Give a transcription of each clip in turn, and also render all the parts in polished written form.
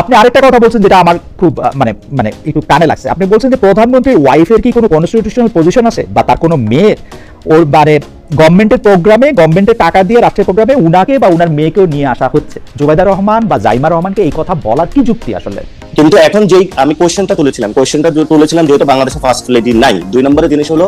আপনি আরেকটা কথা বলছেন যেটা আমার খুব মানে মানে একটু কানে লাগছে। আপনি বলছেন যে প্রধানমন্ত্রীর ওয়াইফের কি কোনো কনস্টিটিউশনাল পজিশন আছে, বা তার কোনো মেয়ে ওর মানে গভর্নমেন্টের প্রোগ্রামে, গভর্নমেন্টের টাকা দিয়ে রাষ্ট্রের প্রোগ্রামে উনাকে বা উনার মেয়েকেও নিয়ে আসা হচ্ছে। জুবাইদা রহমান বা জাইমা রহমানকে এই কথা বলার কি যুক্তি আসলে? কিন্তু এখন যেই আমি কোয়েশ্চেনটা তুলেছিলাম যেহেতু বাংলাদেশের ফার্স্ট লেডি নাই, 2 নম্বরের জিনিস হলো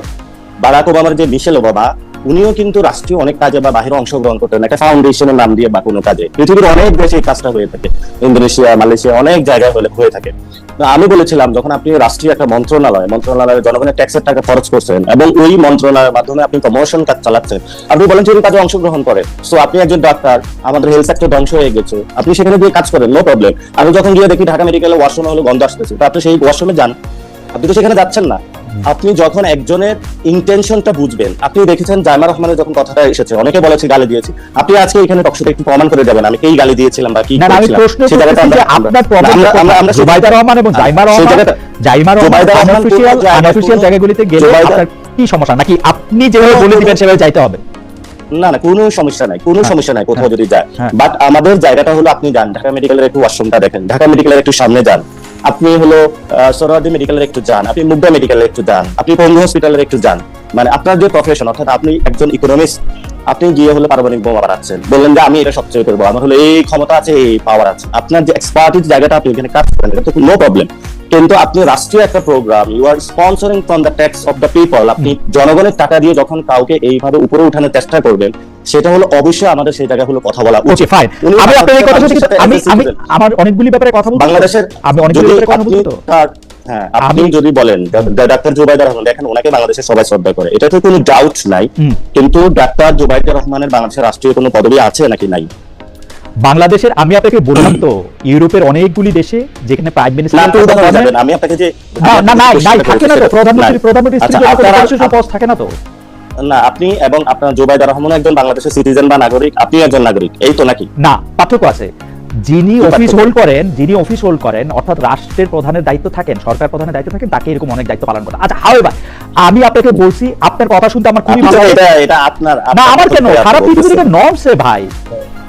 বারাক ওবামার যে মিশেল ওবামা, উনিও কিন্তু রাষ্ট্রীয় অনেক কাজে বা বাহিরে অংশগ্রহণ করতেন একটা ফাউন্ডেশনের নাম দিয়ে বা কোনো কাজে। পৃথিবীর অনেক দেশে এই কাজটা হয়ে থাকে, ইন্দোনেশিয়া, মালয়েশিয়া, অনেক জায়গায় হয়ে থাকে। আমি বলেছিলাম যখন আপনি রাষ্ট্রীয় একটা মন্ত্রণালয়ে জনগণের ট্যাক্সের টাকা খরচ করছেন এবং ওই মন্ত্রণালয়ের মাধ্যমে আপনি প্রমোশন কাজ চালাচ্ছেন, আপনি বলেন যে কাজে অংশগ্রহণ করে, সো আপনি একজন ডাক্তার, আমাদের হেলথ সেক্টর ধ্বংস হয়ে গেছে, আপনি সেখানে গিয়ে কাজ করেন, নো প্রবলেম। আমি যখন গিয়ে দেখি ঢাকা মেডিকেলে ওয়াশরুমে হলো গন্ধ আসতেছে, তো আপনি সেই ওয়াশরুমে যান, আপনি তো সেখানে যাচ্ছেন না। আপনি যখন একজনের ইন্টেনশনটা বুঝবেন, আপনি দেখেছেন জাইমা রহমানের যখন কথাটা এসেছে, অনেকে বলেছে গালি দিয়েছি, আপনি আজকে এখানে টকশোতে একটু প্রমাণ করে দেবেন আমি কি গালি দিয়েছিলাম বা কি করেছিলাম। সেই জায়গাটা আপনার প্রবলেম, আমরা জুবাইদা রহমান এবং জাইমা রহমান আনঅফিশিয়াল জায়গাগুলিতে গেলে আপনার কি সমস্যা, নাকি আপনি যেভাবে বলে দিবেন সেভাবে যাইতে হবে? না না, কোনো সমস্যা নাই কোথাও যদি যায়। বাট আমাদের জায়গাটা হলো, আপনি যান ঢাকা মেডিকেলের একটু ওয়াশরুমটা দেখেন, ঢাকা মেডিকেলের একটু সামনে যান, আপনি হলো সোহরাওয়ার্দী মেডিকেলের একটু যান, আপনি মুগদা মেডিকেলের একটু যান, আপনি পঙ্গু হসপিটালের একটু যান। মানে আপনার যে প্রফেশন, অর্থাৎ আপনি একজন ইকোনমিস্ট, আপনি গিয়ে হলো পারমাণবিক বোমা বানাচ্ছেন, বললেন যে আমি এটা সবচেয়ে করবো, আমার হলো এই ক্ষমতা আছে, এই পাওয়ার আছে, আপনার যে এক্সপার্টিস জায়গাটা আপনি এখানে কাজ করেন, এটা তো নো প্রবলেম। কিন্তু আপনি রাষ্ট্রীয় একটা programme, you are sponsoring from the tax of the people, আপনি জনগণের টাকা দিয়ে যখন কাউকে এইভাবে উপরে উঠানোর চেষ্টা করবেন, সেটা হলো অবশ্যই আমাদের সেই জায়গায় হলো কথা বলা উচিত। ফাইন, আমি আপনার এই কথা আমি আমার অনেকগুলি ব্যাপারে কথা বলবো বাংলাদেশের, আমি অনেকগুলি ব্যাপারে কথা বলবো। হ্যাঁ, আপনি যদি বলেন ডাক্তার জুবাইদা রহমান, দেখেন ওনাকে বাংলাদেশের সবাই শ্রদ্ধা করে, এটা তো কোনো ডাউট নাই, কিন্তু ডাক্তার জুবাইদা রহমানের বাংলাদেশের রাষ্ট্রীয় কোনো পদবি আছে নাকি নাই? বাংলাদেশের, আমি আপনাকে বললাম তো, ইউরোপের অনেকগুলি দেশে যেখানে প্রাইম মিনিস্টার, আমি আপনাকে যে না থাকে না তো, প্রধানমন্ত্রী পোস্ট থাকে না তো। না, আপনি এবং আপনার জুবাইদা রহমান একজন বাংলাদেশের সিটিজেন বা নাগরিক, আপনি একজন নাগরিক, এই তো নাকি? না, পার্থক্য আছে। যিনি অফিস হোল্ড করেন অর্থাৎ রাষ্ট্রের প্রধানের দায়িত্ব থাকেন, সরকার প্রধানের দায়িত্ব থাকেন, তাকে এরকম অনেক দায়িত্ব পালন করতে। আচ্ছা, হাওয়েভার আমি আপনাকে বলছি, আপনার কথা শুনতে আমার খুবই ভালো লাগে। এটা আপনার না, আমার কেন, সারা পৃথিবীতে নর্মস ভাই।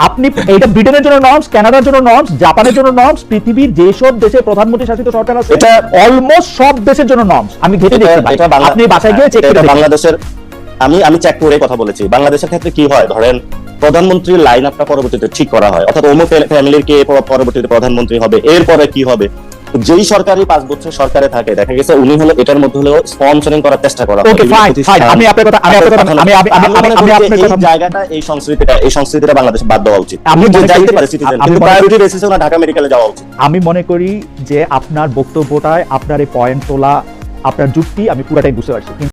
আপনি এটা ব্রিটেনের জন্য নর্মস, কানাডার জন্য নর্মস, জাপানের জন্য নর্মস, পৃথিবীর যেসব দেশে প্রধানমন্ত্রী শাসিত সরকার আছে এটা অলমোস্ট সব দেশের জন্য নর্মস। আমি ঘেটে দেখছি ভাই, আপনি বাসায় গিয়ে চেক করে বাংলাদেশের, আমি চেক করে কথা বলেছি। বাংলাদেশের ক্ষেত্রে কি হয়, ধরেন প্রধানমন্ত্রীর লাইন আপটা পরবর্তীতে ঠিক করা হয়, অর্থাৎ অমুক ফ্যামিলির কে পরবর্তীতে প্রধানমন্ত্রী হবে, এরপরে কি হবে। যেই সরকারি 5 বছর সরকারে থাকে, দেখা গেছে উনি হলো এটার মধ্যে হলো স্পন্সরিং করার চেষ্টা করা হয়। ওকে, ফাইন, আমি আপনার কথা এই জায়গাটা, এই সংস্কৃতিটা বাংলাদেশে বাদ দেওয়া উচিত। আমি যাইতে পারি সিটিজেন, কিন্তু প্রায়োরিটি বেসিসে ওনা ঢাকা মেডিকেলে যাওয়া উচিত। আমি মনে করি যে আপনার বক্তব্যটায় আপনার এই পয়েন্ট তোলা, আপনার যুক্তি আমি পুরোটাই বুঝতে পারছি।